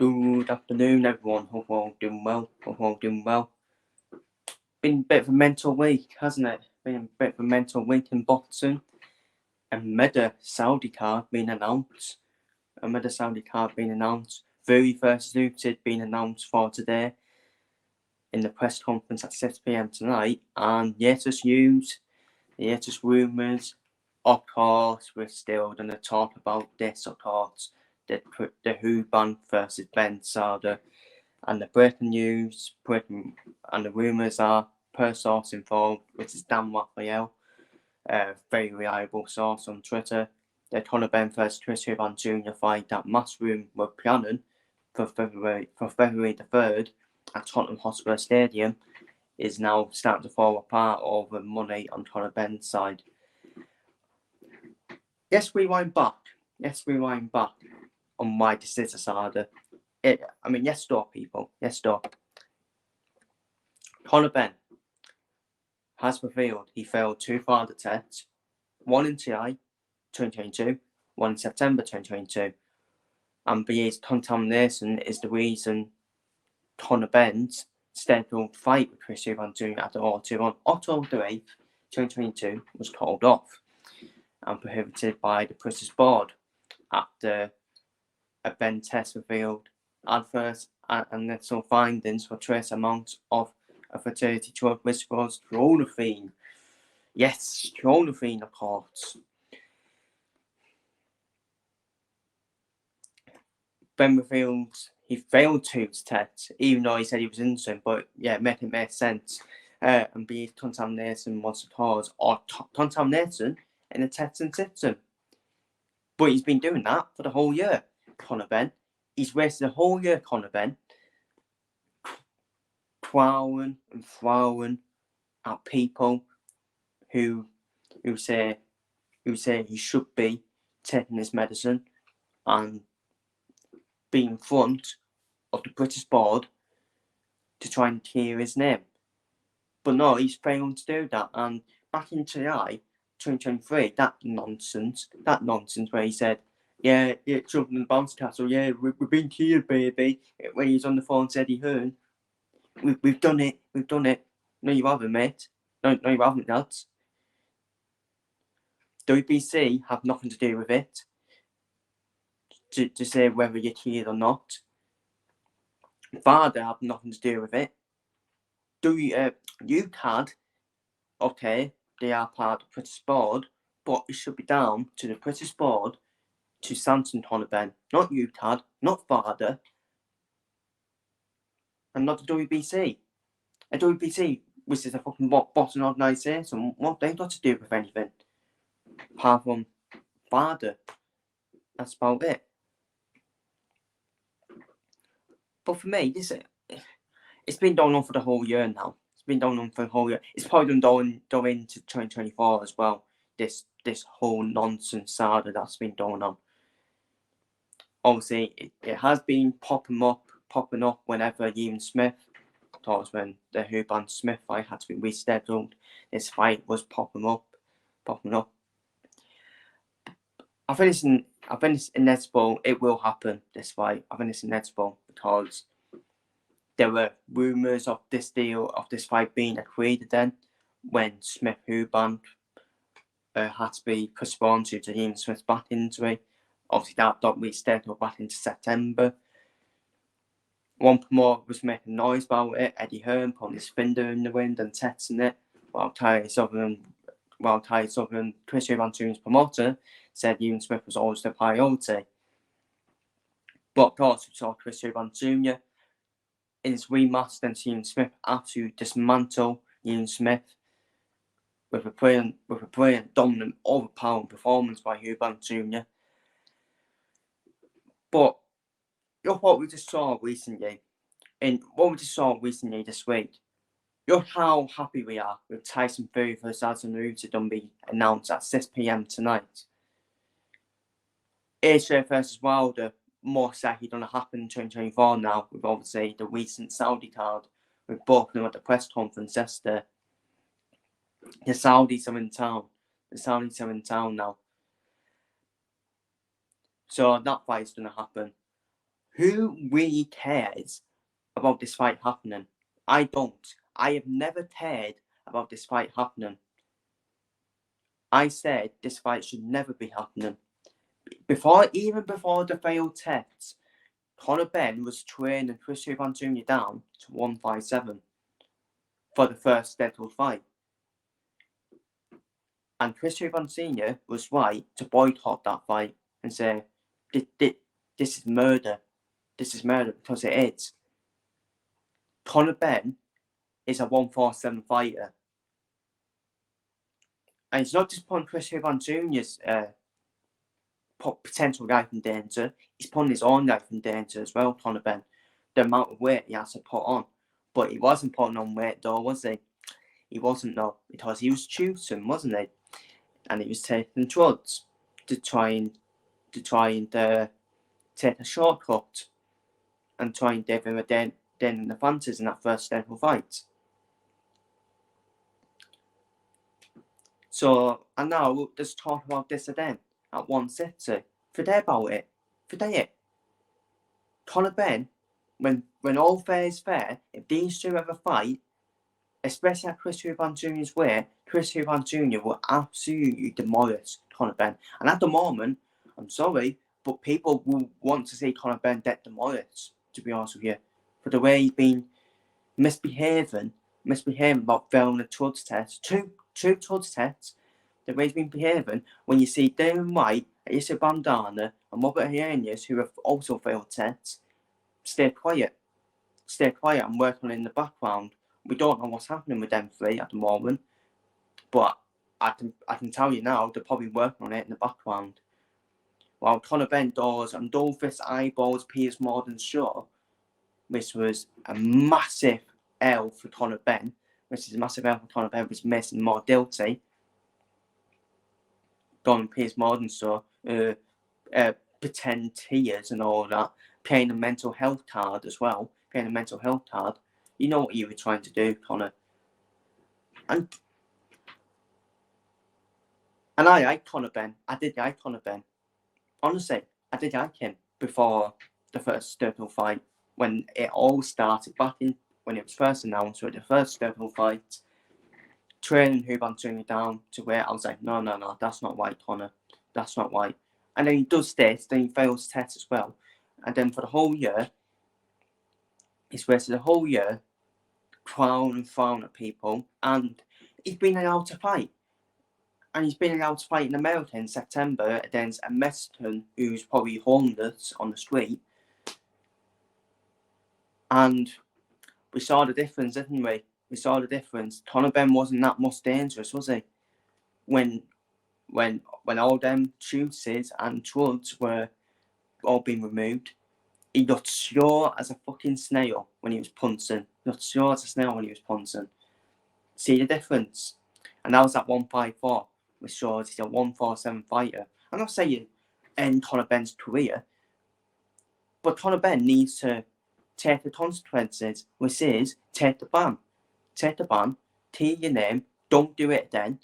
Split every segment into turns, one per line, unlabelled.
Good afternoon, everyone. Hope we're all doing well. Been a bit of a mental week, hasn't it? Been a bit of a mental week in boxing. And Meda Saudi card being announced. Very first suited being announced for today in the press conference at 6 p.m. tonight. And latest news, the latest rumours. Of course, we're still going to talk about this, of course. The Eubank versus Benn saga. And the breaking news and the rumours are, per source involved, which is Dan Raphael, a very reliable source on Twitter, the Conor Benn versus Chris Eubank Jr. fight that Matchroom were planning for February the 3rd at Tottenham Hotspur Stadium is now starting to fall apart over money on Conor Benn's side. Yes, we wind back on why this is a saga. Yes, people. Conor Benn has revealed he failed 2 father tests, one in July 2022, one in September 2022, and BA's contamination is the reason Conor Benn's scheduled fight with Chris Eubank Jr. at the O2 on October 8th, 2022 was called off and prohibited by the British board after a Benn test revealed adverse and natural findings for trace amounts of a fertility drug which was trophyne. Yes, trophyne, of course. Benn revealed he failed 2 tests, even though he said he was innocent, but yeah, it made sense. And be it contamination was the cause, or contamination in the testing system. But he's been doing that for the whole year, Conor Benn. He's wasted a whole year, Conor Benn, throwing at people who say he should be taking his medicine and be in front of the British board to try and clear his name. But no, he's failing to do that. And back in July 2023, that nonsense where he said, yeah, jumping in the bounce castle, yeah, we've been cleared, baby. When he's on the phone said he heard, we've done it. No, you haven't, mate. No, you haven't, lads. WBC have nothing to do with it. To say whether you're cleared or not. Father have nothing to do with it. UCAD, okay, they are part of the British board, but it should be down to the British board to sanction Conor Benn, not UCAD, not Father, and not the WBC. And WBC, which is a fucking bottom organisation, what they got to do with anything? Apart from Father. That's about it. But for me, it's been going on for the whole year now. It's probably going into 2024 as well. This whole nonsense saga that's been going on. Obviously, it has been popping up whenever Ian Smith, towards when the Eubank Smith fight had to be rescheduled. This fight was popping up. I think it's inevitable. It will happen. This fight. I think it's inevitable because there were rumours of this fight being agreed then when Smith Eubank had to be postponed due to Ian Smith's back injury. Obviously, that got rescheduled back into September. One promoter was making noise about it, Eddie Hearn putting his finger in the wind and testing it, while Ty Southern, Chris Eubank Jr.'s promoter, said Ian Smith was always the priority. But of course, we saw Chris Eubank Jr. in his rematch against Ian Smith absolutely dismantle Ian Smith with a brilliant, dominant, overpowering performance by Eubank Jr. But look what we just saw recently. This week. Look how happy we are with Tyson Fury versus Adesanya to be announced at 6 p.m. tonight. AJ versus Wilder, most likely going to happen in 2024 now, with obviously the recent Saudi card, with both of them at the press conference yesterday. The Saudis are in town now. So that fight's going to happen. Who really cares about this fight happening? I don't. I have never cared about this fight happening. I said this fight should never be happening. Even before the failed tests, Conor Benn was training Chris Eubank Jr. down to 157 for the first scheduled fight. And Chris Eubank Sr. was right to boycott that fight and say, this is murder. This is murder, because it is. Conor Benn is a 147 fighter. And it's not just putting Chris Eubank Jr.'s potential life in danger, he's putting his own life in danger as well, Conor Benn. The amount of weight he has to put on. But he wasn't putting on weight though, was he? He wasn't though, because he was choosing, wasn't he? And he was taking drugs to try and take a shortcut and try and give him a den in the fantasy in that first scheduled fight. So, and now there's talk about this again at 160. Forget about it. Forget it. Conor Benn, when all fair is fair, if these two ever fight, especially at Chris Eubank Jr.'s weight, Chris Eubank Jr. will absolutely demolish Conor Benn. And at the moment, I'm sorry, but people will want to see Conor Benn get demolished, to be honest with you. For the way he's been misbehaving about failing a drugs test, two drugs tests, the way he's been behaving, when you see Damon White, Issa Bandana, and Robert Hyenas, who have also failed tests, stay quiet. Stay quiet and work on it in the background. We don't know what's happening with them three at the moment, but I can tell you now, they're probably working on it in the background. While Conor Benn does and Dolphus eyeballs Piers Morgan's show, which was a massive L for Conor Benn, was missing more guilty. Going Piers Morgan's show, pretend tears and all that, playing a mental health card as well, You know what you were trying to do, Conor. And I like Conor Benn. I did like Conor Benn. Honestly, I did like him before the first Sturgill fight. When it all started, when it was first announced, with the first Sturgill fight, training Eubank Jr. down to where I was like, no, that's not right, Conor. That's not right. And then he does this, then he fails test as well. And then for the whole year, he's wasted the whole year frown at people, and he's been allowed to fight. And he's been allowed to fight in America in September against a Mexican who's probably homeless on the street. And we saw the difference, didn't we? We saw the difference. Conor Benn wasn't that much dangerous, was he? When all them juices and drugs were all being removed, he got sure as a fucking snail when he was punching. See the difference? And that was at 154, which shows he's a 147 fighter. I'm not saying end Conor Benn's career, but Conor Benn needs to take the consequences, which is take the ban. Take the ban, clear your name, don't do it then,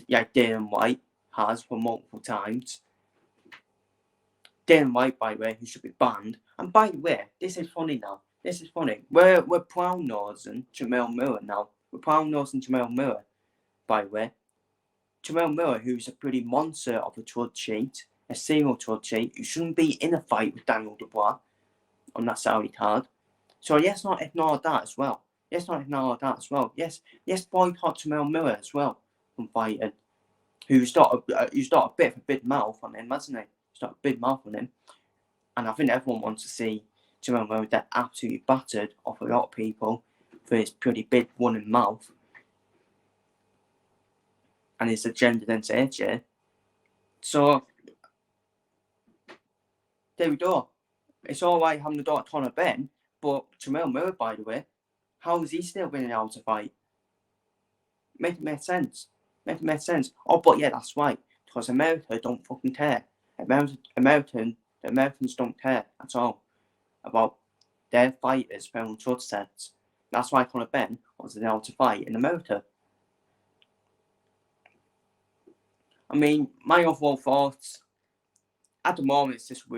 like Damon White has for multiple times. Damon White, by the way, who should be banned. And by the way, this is funny now. We're brown-nosing Jamel Miller now. We're brown-nosing Jamel Miller, by the way. Jamel Miller, who's a pretty monster of a drug cheat, a serial drug cheat, who shouldn't be in a fight with Daniel Dubois on that Saudi card. So let's not ignore that as well. Yes, boycott Jamel Miller as well from fighting. Who's got a bit of a big mouth on him, hasn't he? He's got a big mouth on him. And I think everyone wants to see Jamel Miller get absolutely battered off a lot of people for his pretty big running mouth. And his agenda then to AJ. So, there we go. It's alright having the daughter Conor Benn, but Jamel Miller, by the way, how is he still being able to fight? Make it make sense. Oh, but yeah, that's right. Because America don't fucking care. Americans don't care at all about their fighters failing drug tests. That's why Conor Benn wasn't able to fight in America. I mean, my overall thoughts, at the moment, it's just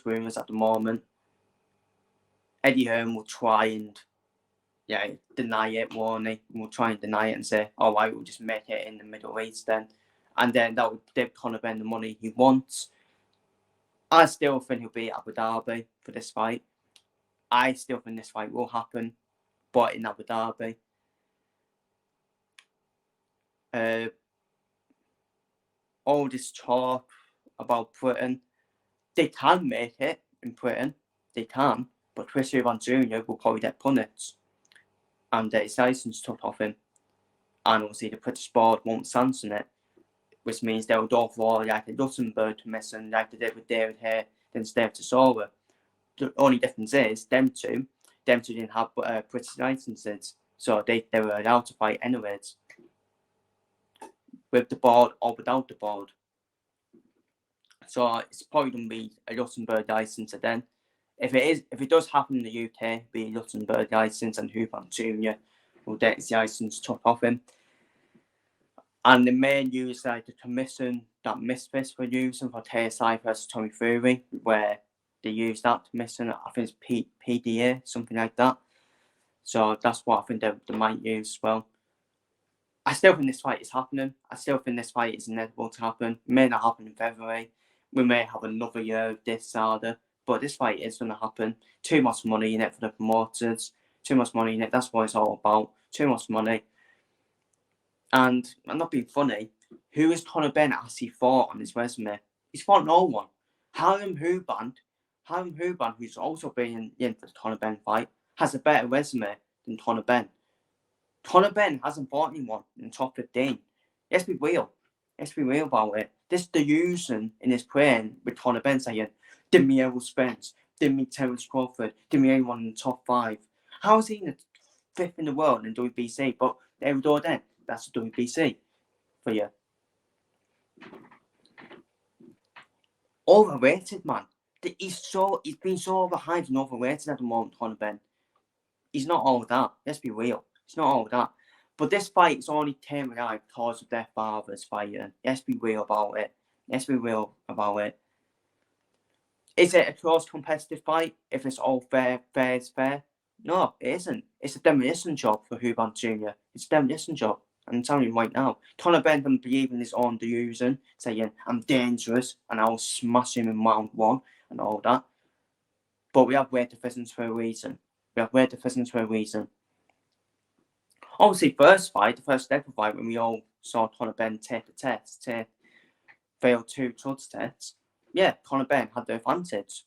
rumours at the moment. Eddie Hearn will try and deny it, won't he? We'll try and deny it and say, "Oh, I will just make it in the Middle East then," and then that would give Conor Benn the money he wants. I still think he'll be at Abu Dhabi for this fight. I still think this fight will happen, but in Abu Dhabi. All this talk about Britain, they can make it in Britain. They can, but Chris Eubank Jr. will probably get punished and get his license took off him. And obviously the British board won't sanction it, which means they'll go for like the Luxembourg Commission, like they did with David Hay, then Steve Tesoro. The only difference is them two didn't have British licenses, so they were allowed to fight anyways, with the board or without the board. So it's probably going to be a Luxembourg license then. If it does happen in the UK, it'll be a Luxembourg license, and Eubank Jr. will get his license took off him. And they may use like the commission that Misfits were using for KSI versus Tommy Fury, where they use that commission. I think it's PDA, something like that. So that's what I think they might use as well. I still think this fight is happening. I still think this fight is inevitable to happen. It may not happen in February. We may have another year of this harder, but this fight is going to happen. Too much money in it for the promoters. Too much money in it. That's what it's all about. Too much money. And I'm not being funny. Who is Conor Benn actually fought on his resume? He's fought no one. Harlem Eubank, who's also been in for the Conor Benn fight, has a better resume than Conor Benn. Conor Benn hasn't fought anyone in the top 15. Let's be real. Let's be real about it. This delusion in his brain with Conor Benn saying, "Give me Errol Spence, give me Terence Crawford, give me anyone in the top 5. How is he in the 5th in the world in WBC? But there we go then. That's the WBC for you. Overrated, man. He's been so overhyped and overrated at the moment, Conor Benn. He's not all that. Let's be real. It's not all that. But this fight is only came alive because of their fathers fighting. Let's be real about it. Let's be real about it. Is it a close competitive fight? If it's all fair is fair? No, it isn't. It's a demolition job for Eubank Jr. It's a demolition job. I'm telling you right now. Conor Benn doesn't believe in his own delusion, saying, "I'm dangerous and I'll smash him in round 1 and all that." But we have weight divisions for a reason. Obviously, the first ever fight, when we all saw Conor Benn take the test, fail 2 drugs tests, yeah, Conor Benn had the advantage.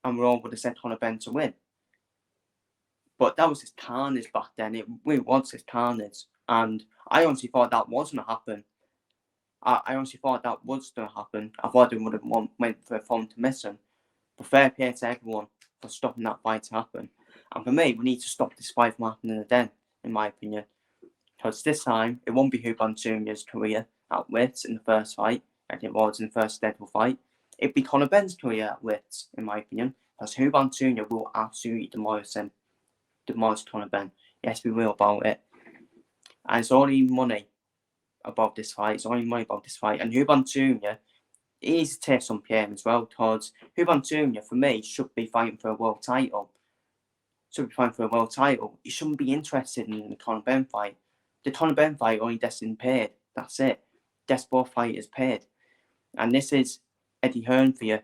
And we all would have said Conor Benn to win. But that was his carnage back then. It really was his carnage. And I honestly thought that was going to happen. I honestly thought that was going to happen. I thought they would have went for a phone to miss him. But fair play to everyone for stopping that fight to happen. And for me, we need to stop this fight from happening again, in my opinion. Because this time, it won't be Eubank Jr.'s career at Wits in the first fight, like it was in the first Deadpool fight. It'd be Conor Benn's career at Wits, in my opinion. Because Eubank Jr. will absolutely demolish Conor Benn. Let's be real about it. And it's only money about this fight. And Eubank Jr., he needs to take some pain as well, because Eubank Jr., for me, should be fighting for a world title. He shouldn't be interested in the Conor Benn fight. The Conor Benn fight only destined paid. That's it. That's both fighters paid. And this is Eddie Hearn for you.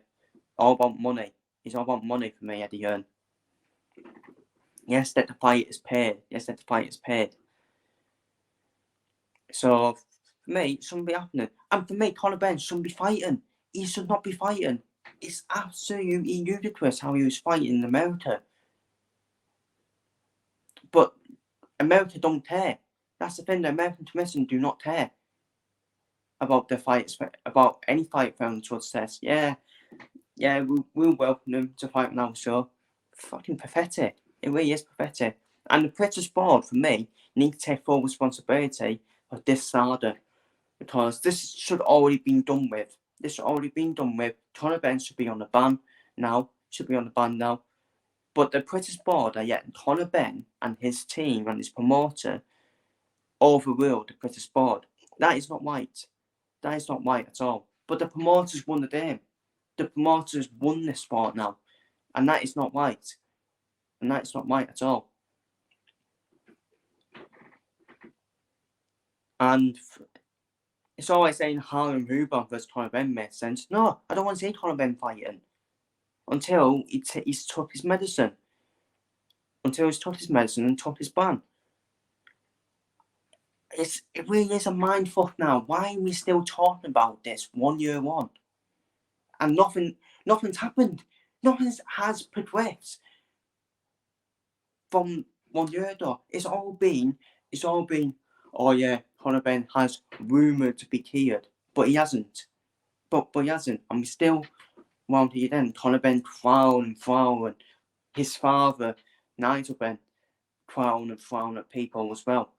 All about money. It's all about money for me, Eddie Hearn. Yes, that the fight is paid. So, for me, it shouldn't be happening. And for me, Conor Benn shouldn't be fighting. He should not be fighting. It's absolutely ludicrous how he was fighting in America. But America don't care. That's the thing. The American Commission do not care about the fights, about any fight found towards test. Yeah, we'll welcome them to fight on our show. Fucking pathetic. It really is pathetic. And the British board, for me, need to take full responsibility for this saga, because this should already been done with. Conor Benn should be on the ban now. But the British board are letting Conor Benn and his team and his promoter overrule the British board. That is not right. That is not right at all. But the promoters won the game. The promoters won this sport now. And that is not right. And that is not right at all. And it's always saying Harlem Eubank versus Conor Benn makes sense. No, I don't want to see Conor Benn fighting until he's took his medicine. Until he's took his medicine and took his ban. It really is a mindfuck now. Why are we still talking about this 1 year on? And nothing's happened. Nothing has progressed from 1 year ago. It's all been, oh yeah, Conor Benn has rumoured to be cleared, but he hasn't. But he hasn't. And we still want to hear then Conor Benn frowning. His father, Nigel Benn, frown at people as well.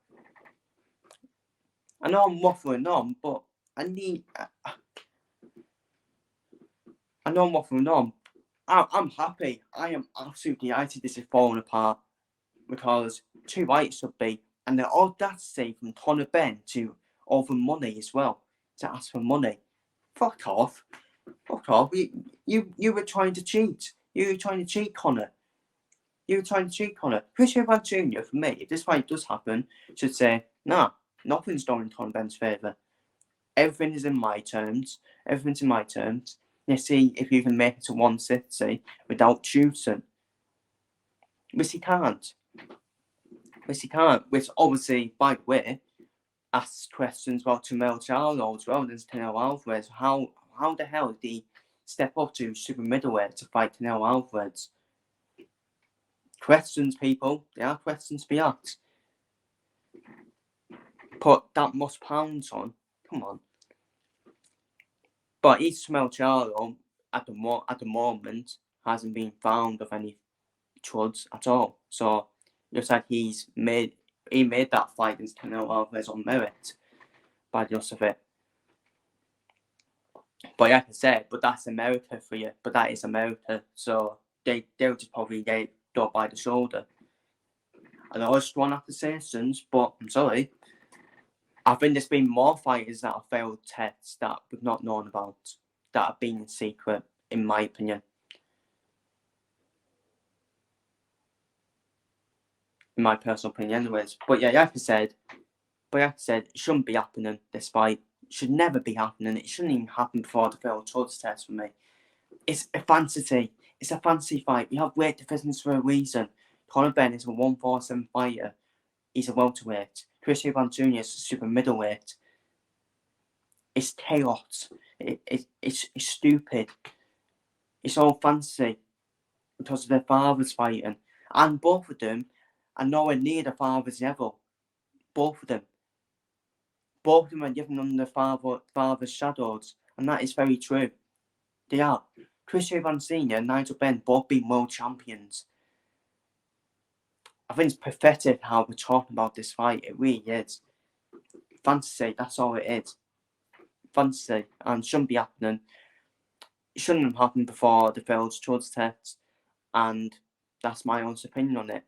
I know I'm waffling on, but I'm happy. I am absolutely delighted this is falling apart because too right it should be. And the audacity from Conor Benn to offer money as well, to ask for money. Fuck off. You were trying to cheat. You were trying to cheat Conor. Chris Eubank Jr., for me, if this fight does happen, should say, nah, nothing's done in Conor Benn's favour. Everything is in my terms. Everything's in my terms. Let's see if you can make it to 160 without shooting. Which he can't. Which obviously, by the way, asks questions about Tamel Charlo as well as Canelo Alvarez. How the hell did he step up to super middleweight to fight Canelo Alvarez? Questions, people. There are questions to be asked. Put that much pounds on. Come on. But Ismael Charlo, at the moment, hasn't been found of any chuds at all. So, looks like he made that fight against Canelo Alvarez on merit, by the looks of it. But like I said, but that's America for you. But that is America. So, they'll just probably get done by the shoulder. And I just want to say since, but I'm sorry. I think there's been more fighters that have failed tests that we've not known about, that have been in secret, in my opinion. In my personal opinion, anyways. But yeah, like I said, it shouldn't be happening, this fight. It should never be happening. It shouldn't even happen before the failed drugs test for me. It's a fantasy. It's a fantasy fight. We have weight divisions for a reason. Conor Benn is a 147 fighter. He's a welterweight. Chris Eubank Jr. is a super middleweight. It's chaos. It's stupid. It's all fantasy because of their fathers fighting. And both of them are nowhere near the father's level. Both of them. Both of them are living under their father's shadows. And that is very true. They are. Chris Eubank Sr. and Nigel Benn both being world champions. I think it's pathetic how we're talking about this fight. It really is. Fantasy, that's all it is. Fantasy, and shouldn't be happening. It shouldn't have happened before the failed drugs test, and that's my honest opinion on it.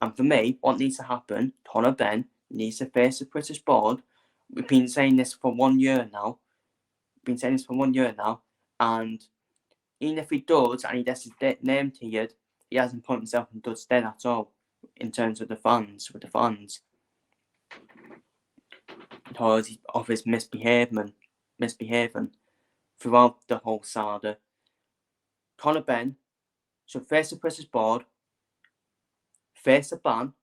And for me, what needs to happen, Conor Benn needs to face the British board. We've been saying this for 1 year now. And even if he does, and he gets his name cleared, he hasn't put himself in good stead at all in terms of the fans, because of his misbehaving throughout the whole saga. Conor Benn should face the British board, face a ban,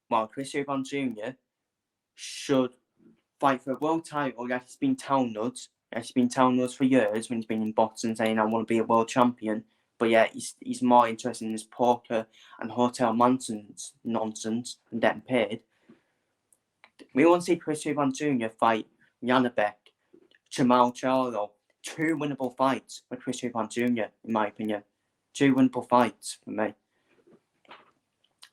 while Chris Eubank Jr. should fight for a world title that he's been telling us. He's been telling us for years when he's been in boxing, saying I want to be a world champion. But yeah, he's more interested in his poker and hotel nonsense and getting paid. We want to see Chris Eubank Jr. fight Janabek, Jamal Charlo. 2 winnable fights for Chris Eubank Jr., in my opinion. 2 winnable fights for me.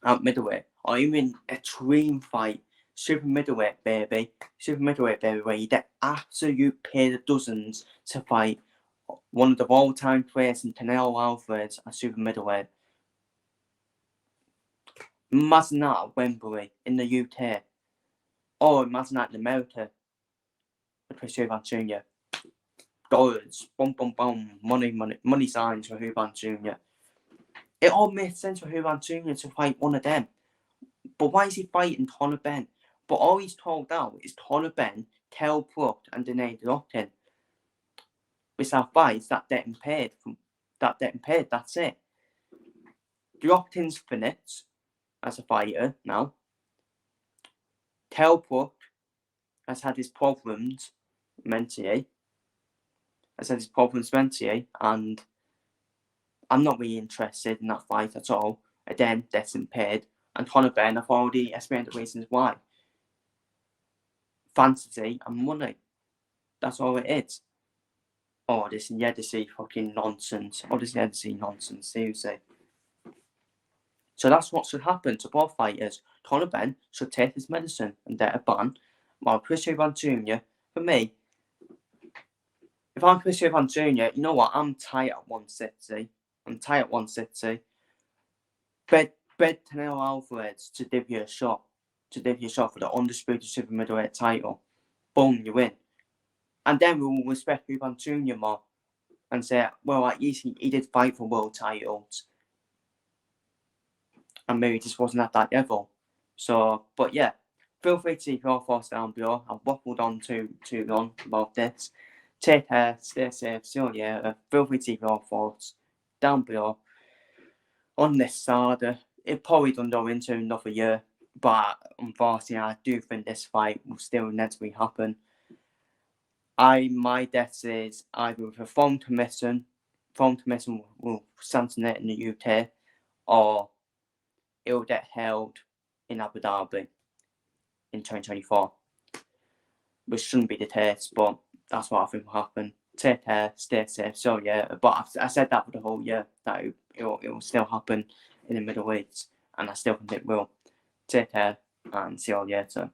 At middleweight. Or even a dream fight. Super middleweight, baby, where you get absolute paid of dozens to fight one of the all-time players in Canelo Alvarez at super middleweight. Imagine that at Wembley in the UK. Or imagine that in America for Chris Eubank Jr. Dollars, boom, money signs for Eubank Jr. It all made sense for Eubank Jr. to fight one of them. But why is he fighting Conor Benn? But all he's told out is Conor Benn, tell Brooke and deny the opt-in. With that fight, that getting paid that's it. The opt-in's finished as a fighter now. Tel Brook has had his problems mentally. And I'm not really interested in that fight at all. Again, that's paid. And Conor Benn, I've already explained the reasons why. Fantasy and money. That's all it is. Oh, this Yedisi fucking nonsense. Seriously. So that's what should happen to both fighters. Conor Benn should take his medicine and get a ban. While Chris Eubank Jr., for me, if I'm Chris Eubank Jr., you know what? I'm tight at 160. Bet Canelo Alvarez to give you a shot. For the undisputed super middleweight title. Boom, you win. And then we will respect Eubank Jr. more and say, well, at least he did fight for world titles. And maybe just wasn't at that level. So, but yeah, feel free to leave your thoughts down below. I've waffled on too long about this. Take care, stay safe, see you later. Feel free to leave your thoughts down below on this saga. It probably doesn't go into another year, but unfortunately, I do think this fight will still inevitably happen. My guess is either with a phone commission will sanction it in the UK, or it will get held in Abu Dhabi in 2024, which shouldn't be the case, but that's what I think will happen. Take care, stay safe. So yeah, but I said that for the whole year, that it will still happen in the middleweights, and I still think it will. Take care and see you all later.